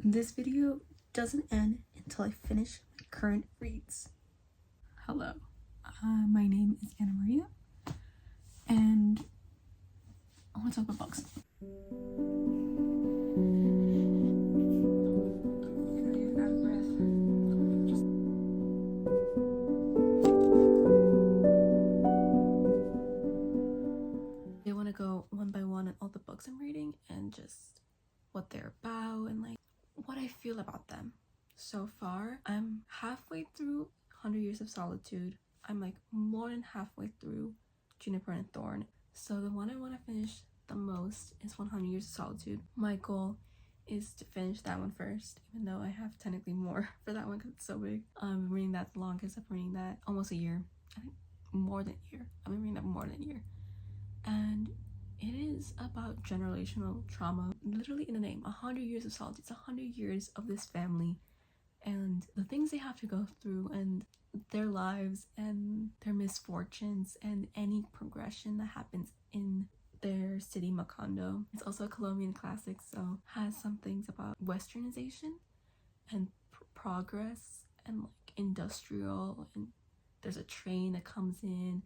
This video doesn't end until I finish my current reads. Hello, my name is Anna Maria, and I want to talk about books. I want to go one by one on all the books I'm reading and just what they're about and like what I feel about them. So far, I'm halfway through 100 Years of Solitude. I'm like more than halfway through Juniper and Thorn. So the one I want to finish the most is 100 Years of Solitude. My goal is to finish that one first, even though I have technically more for that one because it's so big. I'm reading that the longest. I've been reading that almost a year. I think more than a year. I've been reading that more than a year. And it is about generational trauma, literally in the name. 100 Years of Solitude. It's 100 years of this family and the things they have to go through and their lives and their misfortunes and any progression that happens in their city, Macondo. It's also a Colombian classic, so has some things about westernization and progress and like industrial, and there's a train that comes in.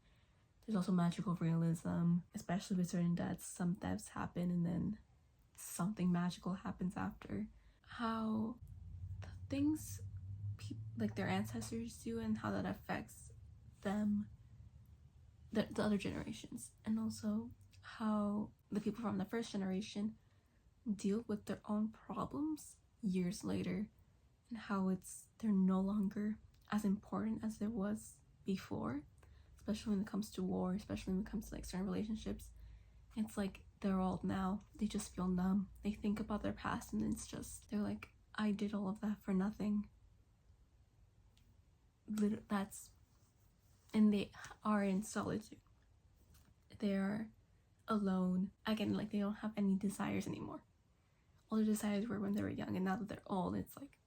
There's also magical realism, especially with certain deaths. Some deaths happen and then something magical happens after. How the things like their ancestors do and how that affects them, the other generations, and also how the people from the first generation deal with their own problems years later, and how they're no longer as important as there was before, especially when it comes to war, especially when it comes to like certain relationships. It's like they're old now, they just feel numb. They think about their past and it's just, they're like, I did all of that for nothing. And they are in solitude. They're alone. Again, like they don't have any desires anymore. All their desires were when they were young, and now that they're old, it's like,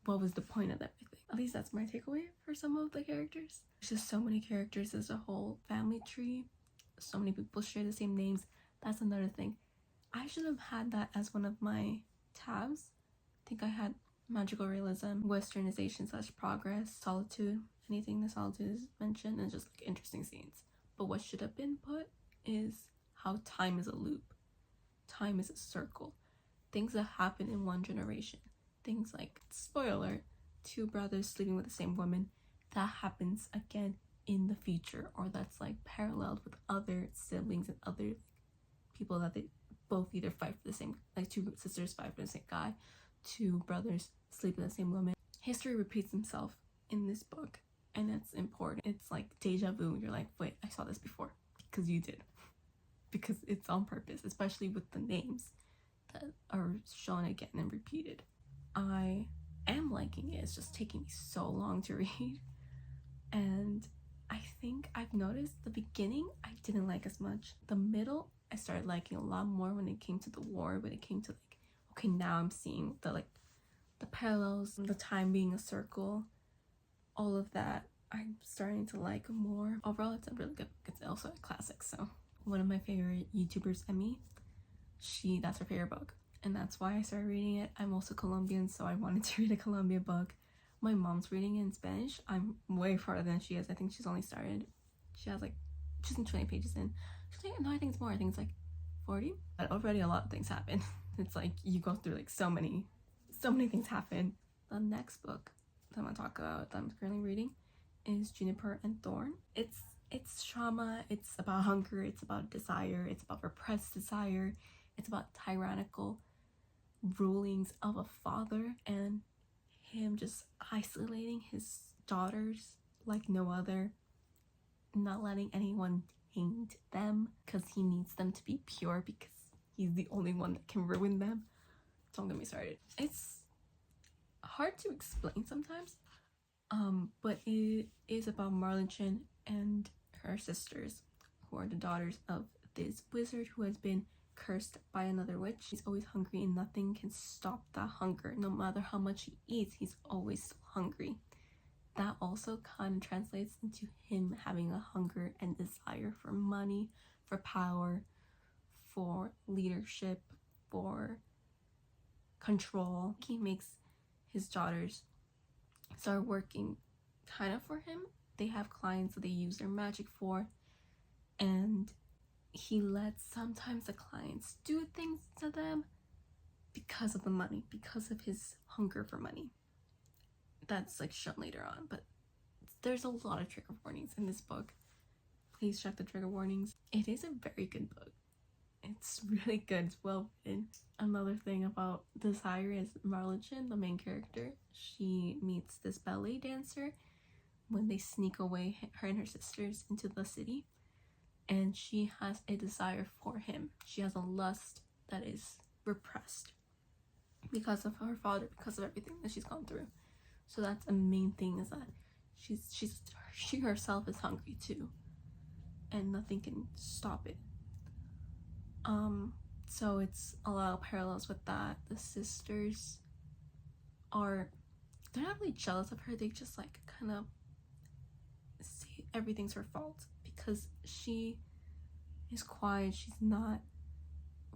what was the point of everything? At least that's my takeaway for some of the characters. There's just so many characters. There's a whole family tree. So many people share the same names. That's another thing. I should have had that as one of my tabs. I think I had magical realism, westernization / progress, solitude, anything the solitude is mentioned, and just like interesting scenes. But what should have been put is how time is a loop. Time is a circle. Things that happen in one generation. Things like, spoiler, 2 brothers sleeping with the same woman, that happens again in the future, or that's like paralleled with other siblings and other people that they both either fight for the same, like 2 sisters fight for the same guy, 2 brothers sleep with the same woman. History repeats himself in this book, and it's important. It's like deja vu. You're like, wait, I saw this before, because you did. Because it's on purpose, especially with the names that are shown again and repeated. I am liking it. It's just taking me so long to read, and I think I've noticed the beginning I didn't like as much. The middle I started liking a lot more when it came to the war, when it came to like, okay, now I'm seeing the parallels, the time being a circle, all of that I'm starting to like more. Overall, it's a really good book. It's also a classic. So one of my favorite YouTubers, Emmy, that's her favorite book, and that's why I started reading it. I'm also Colombian, so I wanted to read a Colombian book. My mom's reading it in Spanish. I'm way farther than she is. I think she's only started. She's 20 pages in. She's like, no, I think it's more. I think it's like 40. But already a lot of things happen. It's like you go through like so many things happen. The next book that I'm gonna talk about that I'm currently reading is Juniper and Thorn. It's trauma. It's about hunger. It's about desire. It's about repressed desire. It's about tyrannical rulings of a father and him just isolating his daughters like no other, not letting anyone taint them because he needs them to be pure because he's the only one that can ruin them. Don't get me started. It's hard to explain sometimes, but it is about Marlin and her sisters, who are the daughters of this wizard who has been cursed by another witch. He's always hungry and nothing can stop that hunger. No matter how much he eats, he's always so hungry. That also kind of translates into him having a hunger and desire for money, for power, for leadership, for control. He makes his daughters start working kind of for him. They have clients that they use their magic for, and he lets sometimes the clients do things to them because of the money, because of his hunger for money. That's like shown later on, but there's a lot of trigger warnings in this book. Please check the trigger warnings. It is a very good book. It's really good. It's well written. Another thing about Desire is Marlichen, the main character. She meets this ballet dancer when they sneak away, her and her sisters, into the city, and she has a desire for him. She has a lust that is repressed because of her father, because of everything that she's gone through. So that's the main thing, is that she herself is hungry too, and nothing can stop it. So it's a lot of parallels with that. The sisters they're not really jealous of her, they just like kind of say everything's her fault because she is quiet, she's not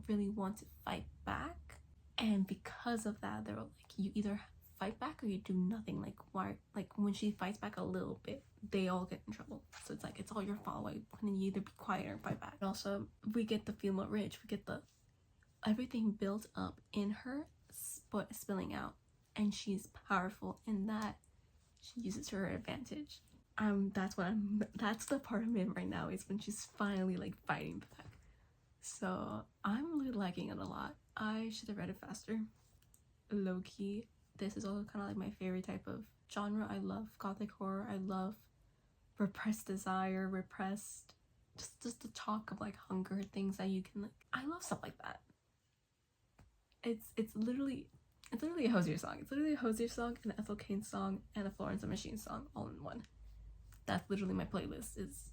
really want to fight back, and because of that they're like, you either fight back or you do nothing. Like, why? Like, when she fights back a little bit, they all get in trouble. So it's like, it's all your fault. Why couldn't you either be quiet or fight back? And also, we get the female rage. We get the everything built up in her spilling out, and she's powerful in that she uses her advantage. That's the part I'm in right now, is when she's finally like fighting back. So I'm really liking it a lot. I should have read it faster. Low-key, this is also kind of like my favorite type of genre. I love gothic horror. I love repressed desire, repressed just the talk of like hunger, things that you can like. I love stuff like that. It's literally a Hosier song. It's literally a Hosier song, an Ethel Cain song, and a Florence and the Machine song all in one. That's literally my playlist, is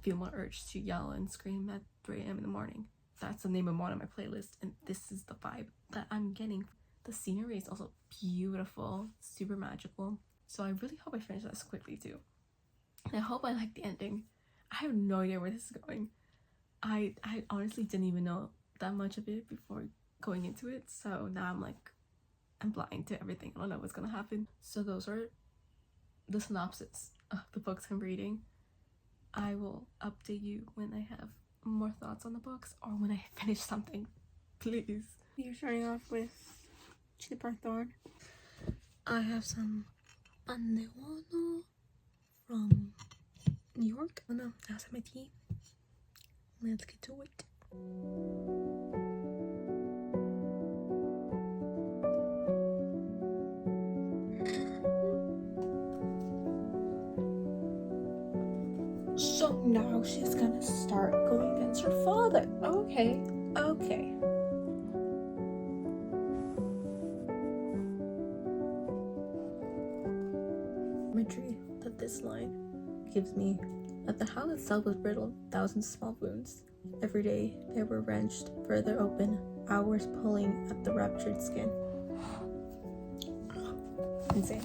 Feel My Urge to Yell and Scream at 3 a.m. in the morning. That's the name of one of my playlists, and this is the vibe that I'm getting. The scenery is also beautiful, super magical. So I really hope I finish this quickly too. And I hope I like the ending. I have no idea where this is going. I honestly didn't even know that much of it before going into it. So now I'm blind to everything. I don't know what's gonna happen. So those are the synopsis of the books I'm reading. I will update you when I have more thoughts on the books or when I finish something. Please. You're starting off with Chili Thorn. I have some pan de guano from New York. Oh no, I also have my tea. Let's get to it. So now she's gonna start going against her father. Okay. Imagery that this line gives me, that the house itself was riddled with thousands of small wounds. Every day they were wrenched further open, hours pulling at the ruptured skin. Insane.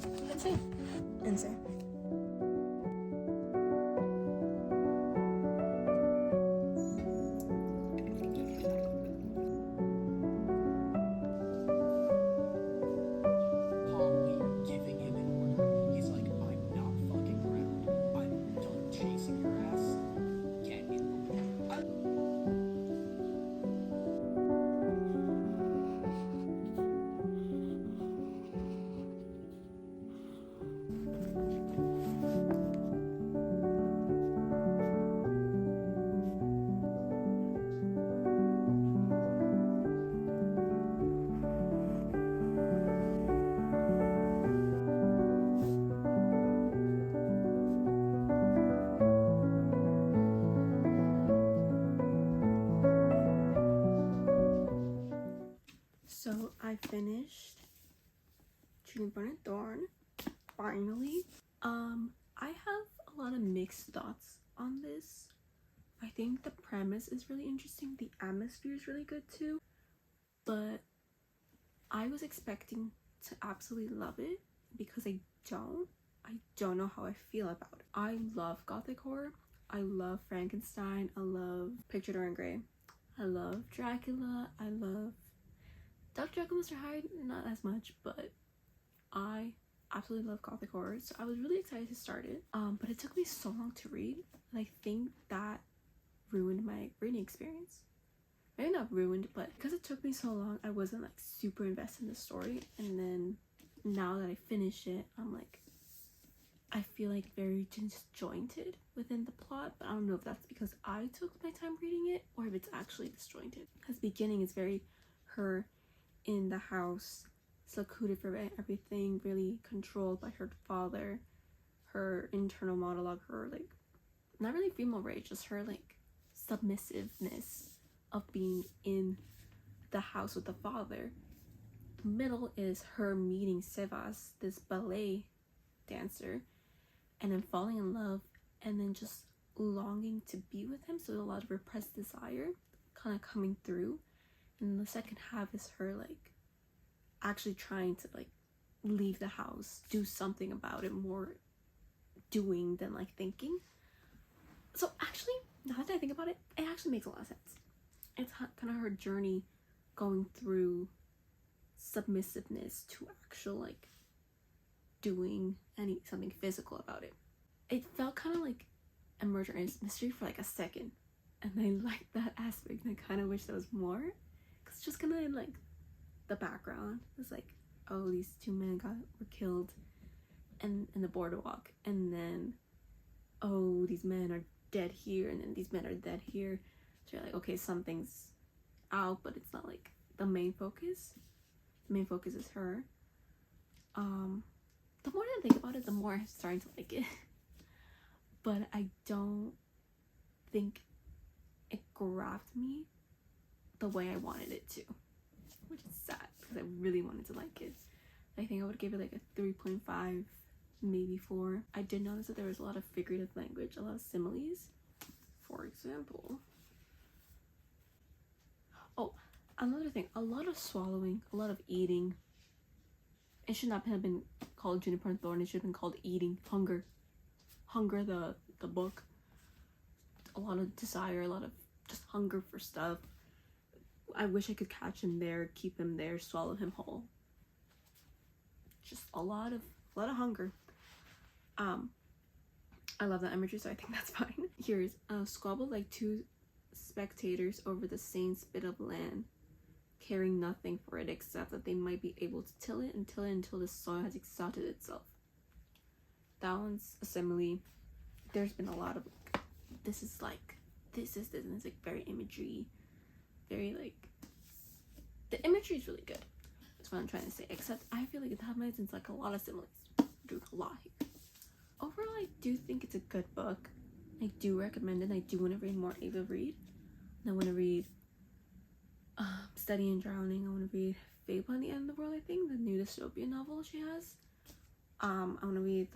So I finished Chili Thorn, finally. I have a lot of mixed thoughts on this. I think the premise is really interesting. The atmosphere is really good too. But I was expecting to absolutely love it because I don't know how I feel about it. I love gothic horror. I love Frankenstein. I love Picture Dorian Gray. I love Dracula. I love Dr. Jekyll and Mr. Hyde, not as much, but I absolutely love gothic horror, so I was really excited to start it. But it took me so long to read, and I think that ruined my reading experience. Maybe not ruined, but because it took me so long, I wasn't like super invested in the story. And then now that I finished it, I'm like, I feel like very disjointed within the plot. But I don't know if that's because I took my time reading it or if it's actually disjointed. Because the beginning is very her in the house, secluded from everything, really controlled by her father, her internal monologue, her like, not really female rage, just her like submissiveness of being in the house with the father. The middle is her meeting Sevas, this ballet dancer, and then falling in love, and then just longing to be with him. So a lot of repressed desire kind of coming through. And the second half is her like actually trying to like leave the house, do something about it, more doing than like thinking. So actually, now that I think about it, it actually makes a lot of sense. It's kind of her journey going through submissiveness to actual like doing something physical about it. It felt kind of like a murder mystery for like a second, and I liked that aspect, and I kind of wish there was more, because it's just kind of in like the background. It's like, oh, these two men were killed and in the boardwalk, and then oh, these men are dead here, and then these men are dead here. So you're like, okay, something's out, but it's not like the main focus. The main focus is her. The more I think about it, the more I'm starting to like it. But I don't think it grabbed me the way I wanted it to, which is sad because I really wanted to like it. I think I would give it like a 3.5, maybe 4. I did notice that there was a lot of figurative language, a lot of similes. For example, oh, another thing, a lot of swallowing, a lot of eating. It should not have been called Juniper and Thorn. It should have been called Eating. Hunger, the book. A lot of desire, a lot of just hunger for stuff. I wish I could catch him there, keep him there, swallow him whole. Just a lot of hunger. I love that imagery, so I think that's fine. Here's squabble like two spectators over the same spit of land, caring nothing for it except that they might be able to till it until the soil has exhausted itself. That one's a simile. There's been a lot of this is like very imagery, very like, the imagery is really good. That's what I'm trying to say. Except I feel like it has like a lot of similes. Doing a lot here. Overall, I do think it's a good book. I do recommend it. I do want to read more Ava Reid. I want to read Study in Drowning. I want to read Fable on the End of the World, I think, the new dystopian novel she has. I want to read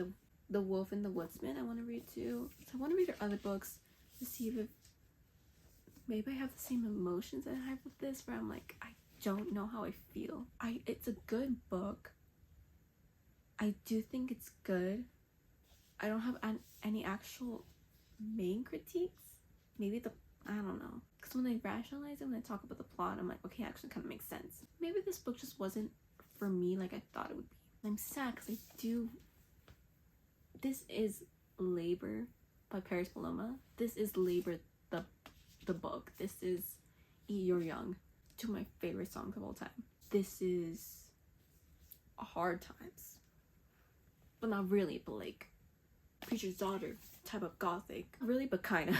the Wolf and the Woodsman. I want to read too. So I want to read her other books to see if maybe I have the same emotions that I have with this, where I'm like, I don't know how I feel. It's a good book. I do think it's good. I don't have any actual main critiques. Maybe I don't know. Because when I rationalize it, when I talk about the plot, I'm like, okay, actually kind of makes sense. Maybe this book just wasn't for me like I thought it would be. I'm sad because this is Labor by Paris Paloma. This is Labor, the book. This is Eat Your Young, two of my favorite songs of all time. This is Hard Times. But not really, but like Preacher's Daughter type of gothic. Really, but kind of.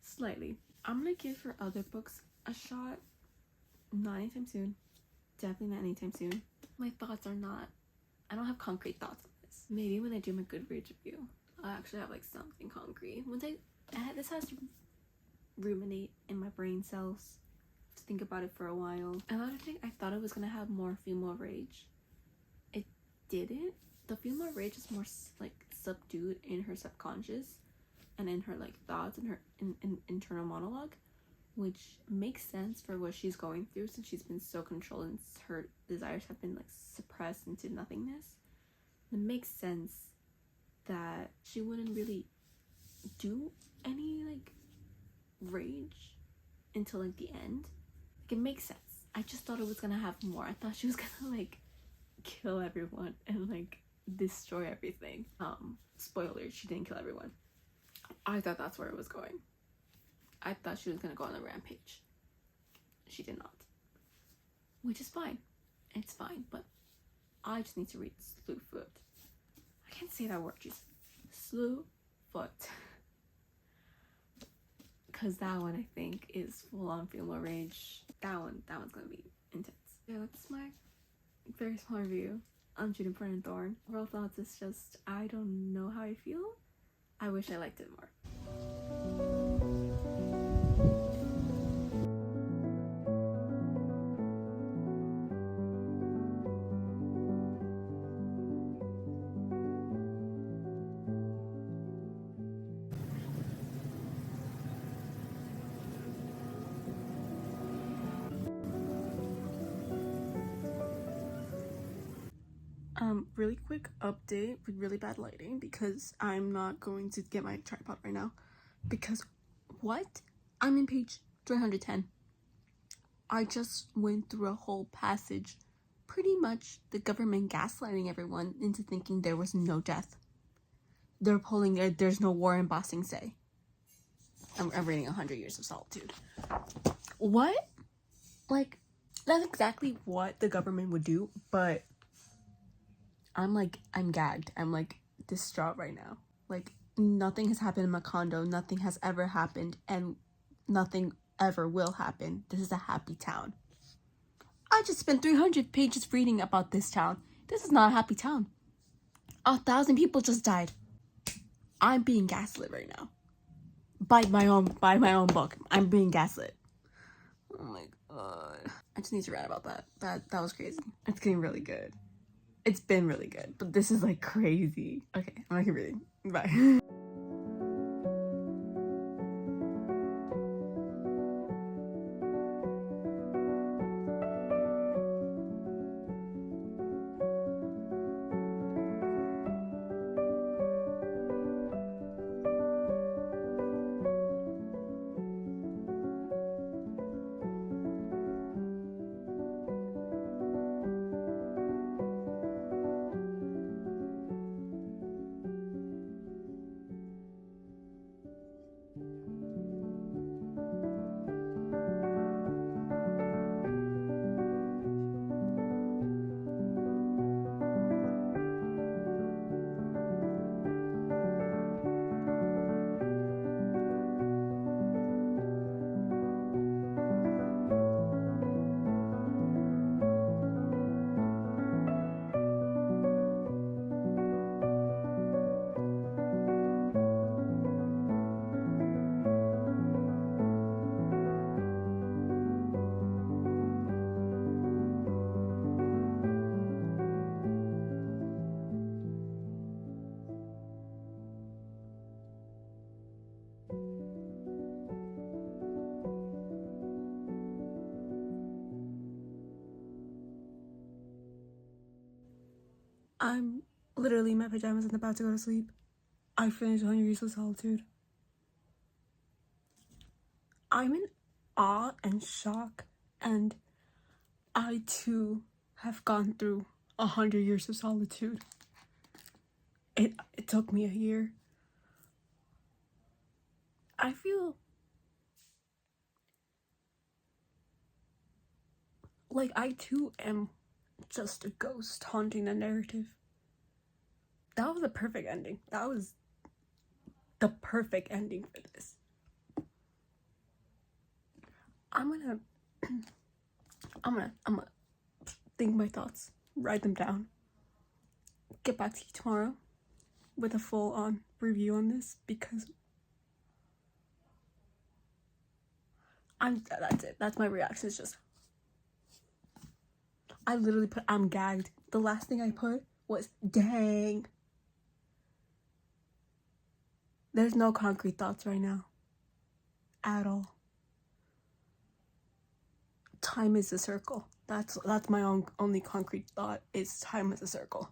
Slightly. I'm gonna give her other books a shot. Not anytime soon. Definitely not anytime soon. My thoughts are not, I don't have concrete thoughts on this. Maybe when I do my Goodreads review, I'll actually have like something concrete. This has to ruminate in my brain cells, to think about it for a while. Another thing, I thought it was gonna have more female rage. It didn't. The female rage is more like subdued in her subconscious and in her like thoughts and her internal monologue, which makes sense for what she's going through, since she's been so controlled and her desires have been like suppressed into nothingness. It makes sense that she wouldn't really do any like rage until like the end. Like, it makes sense. I just thought it was gonna have more. I thought she was gonna like kill everyone and like destroy everything. Spoiler, she didn't kill everyone. I thought that's where it was going. I thought she was gonna go on a rampage. She did not. Which is fine. It's fine, but I just need to read Slewfoot. I can't say that word, just Slewfoot. Cause that one I think is full on female rage. That one's gonna be intense. Yeah, that's my very small review on Juniper and Thorn. Overall thoughts is just, I don't know how I feel. I wish I liked it more. Really quick update with really bad lighting because I'm not going to get my tripod right now. Because what? I'm in page 310. I just went through a whole passage. Pretty much the government gaslighting everyone into thinking there was no death. They're pulling there's no war in Ba Sing Se. I'm reading 100 Years of Solitude. What? Like, that's exactly what the government would do, but I'm gagged. I'm like distraught right now. Like, nothing has happened in Macondo. Nothing has ever happened, and nothing ever will happen. This is a happy town. I just spent 300 pages reading about this town. This is not a happy town. 1,000 people just died. I'm being gaslit right now. By my own book. I'm being gaslit. Oh my god. I just need to rant about that. That was crazy. It's getting really good. It's been really good, but this is like crazy. Okay, I'm gonna keep reading. Bye. I'm literally in my pajamas and about to go to sleep. I finished 100 Years of Solitude. I'm in awe and shock, and I too have gone through 100 Years of Solitude. It took me a year. I feel like I too am just a ghost haunting the narrative. That was a perfect ending. That was the perfect ending for this. I'm gonna think my thoughts, write them down, get back to you tomorrow with a full-on review on this, because that's it. That's my reaction. It's just, I literally put, I'm gagged. The last thing I put was, dang. There's no concrete thoughts right now. At all. Time is a circle. That's my only concrete thought, is time is a circle.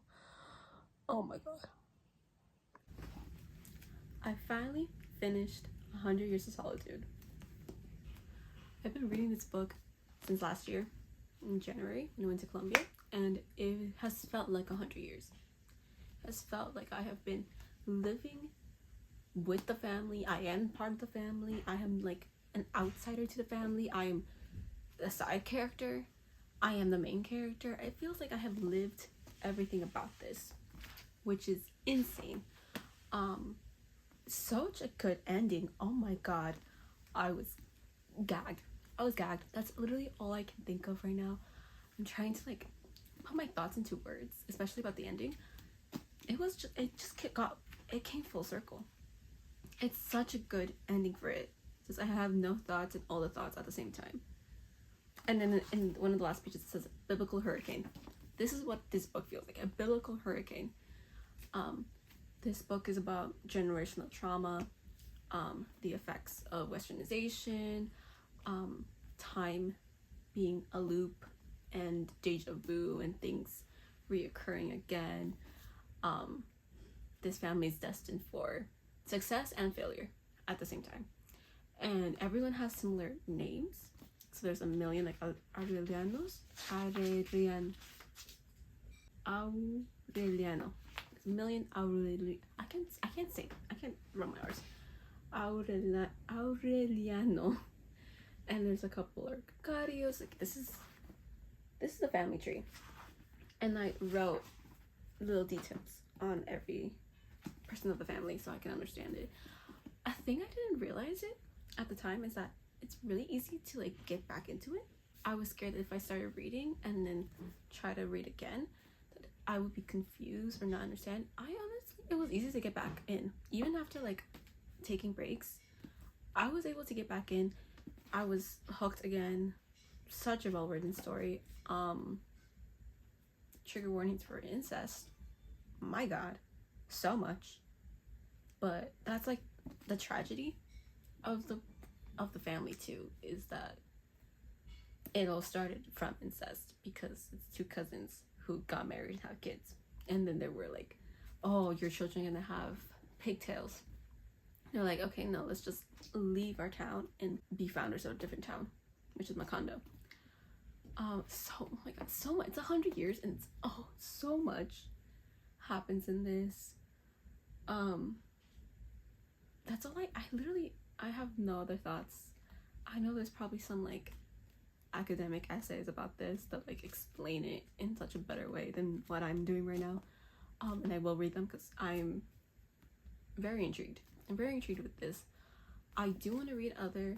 Oh my god. I finally finished 100 Years of Solitude. I've been reading this book since last year. in January when I went to Colombia, and it has felt like 100 years. It has felt like I have been living with the family. I am part of the family. I am like an outsider to the family. I am a side character. I am the main character. It feels like I have lived everything about this, which is insane. Such a good ending. Oh my god. I was gagged. That's literally all I can think of right now. I'm trying to like put my thoughts into words, especially about the ending. It came full circle. It's such a good ending for it. Just I have no thoughts and all the thoughts at the same time. And then in one of the last pages it says biblical hurricane. This is what this book feels like, a biblical hurricane. This book is about generational trauma, the effects of westernization, time being a loop and deja vu and things reoccurring again. This family is destined for success and failure at the same time. And everyone has similar names. So there's a million like Aureliano. There's a million I can't run my R's. Aureliano. And there's a couple of Carios. Like this is a family tree. And I wrote little details on every person of the family so I can understand it. A thing I didn't realize it at the time is that it's really easy to like get back into it. I was scared that if I started reading and then try to read again that I would be confused or not understand. It was easy to get back in. Even after like taking breaks, I was able to get back in. I was hooked again. Such a well-written story. Trigger warnings for incest. My god, so much. But that's like the tragedy of the family too, is that it all started from incest because it's two cousins who got married and have kids, and then they were like, oh, your children are gonna have pigtails. They're like, okay, no, let's just leave our town and be founders of a different town, which is Macondo. Oh my god, so much. It's 100 years and it's so much happens in this. That's all I have no other thoughts. I know there's probably some like academic essays about this that like explain it in such a better way than what I'm doing right now. And I will read them because I'm very intrigued. I'm very intrigued with this. I do want to read other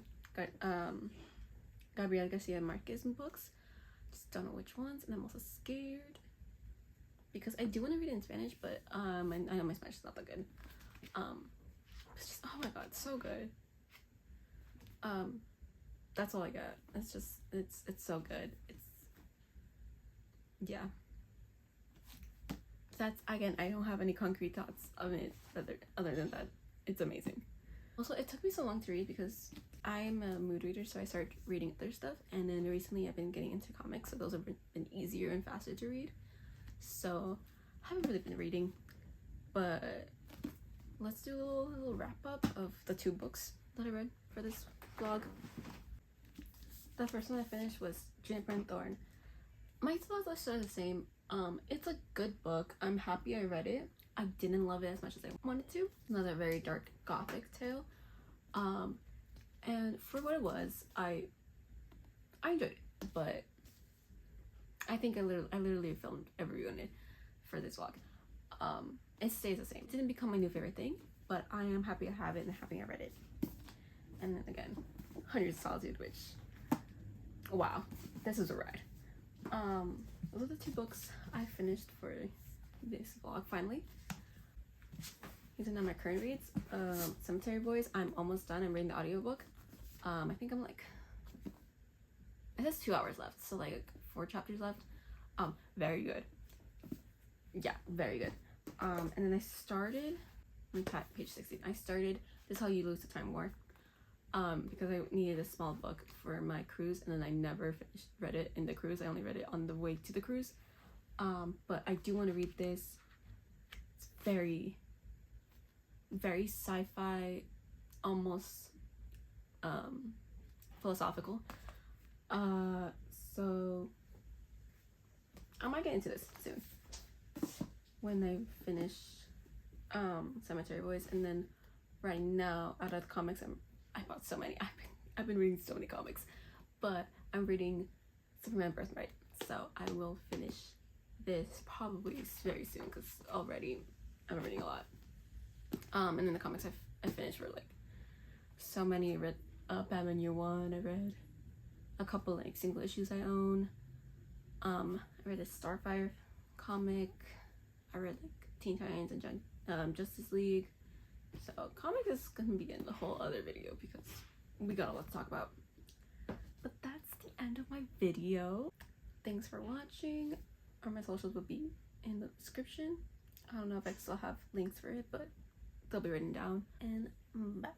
Gabriel Garcia Marquez books. Just don't know which ones, and I'm also scared because I do want to read it in Spanish, but I know my Spanish is not that good. It's just, oh my god, so good. That's all I got. It's just it's so good. Yeah. That's, again, I don't have any concrete thoughts of it other than that it's amazing. Also, it took me so long to read because I'm a mood reader, so I started reading other stuff, and then recently I've been getting into comics, so those have been easier and faster to read. So I haven't really been reading, but let's do a little wrap up of the 2 books that I read for this vlog. The first one I finished was Juniper and Thorn. My thoughts are still the same. It's a good book. I'm happy I read it. I didn't love it as much as I wanted to. Another very dark gothic tale. And for what it was, I enjoyed it, but I think I literally filmed every unit for this vlog. It stays the same. It didn't become my new favorite thing, but I am happy I have it and happy I read it. And then again, Hundreds of Solitude, which, wow, this is a ride. Those are the 2 books I finished for this vlog finally. These are now my current reads. Cemetery Boys, I'm almost done. I'm reading the audiobook. I think I'm like, it has 2 hours left, so like 4 chapters left. Very good. Yeah, very good. And then I started, on page 16, I started This Is How You Lose the Time War. Because I needed a small book for my cruise, and then I never read it in the cruise. I only read it on the way to the cruise. But I do want to read this. It's very, very sci-fi, almost philosophical. So I might get into this soon when I finish Cemetery Boys. And then right now, out of the comics, I bought so many. I've been reading so many comics, but I'm reading Superman Birthright, so I will finish this probably very soon because already I'm reading a lot. And then the comics I finished were like so many. I read Batman Year One. I read a couple like single issues I own. I read a Starfire comic. I read like Teen Titans and Justice League. So comic is gonna be in the whole other video because we got a lot to talk about. But that's the end of my video. Thanks for watching. Or my socials will be in the description. I don't know if I still have links for it, but they'll be written down. And bye.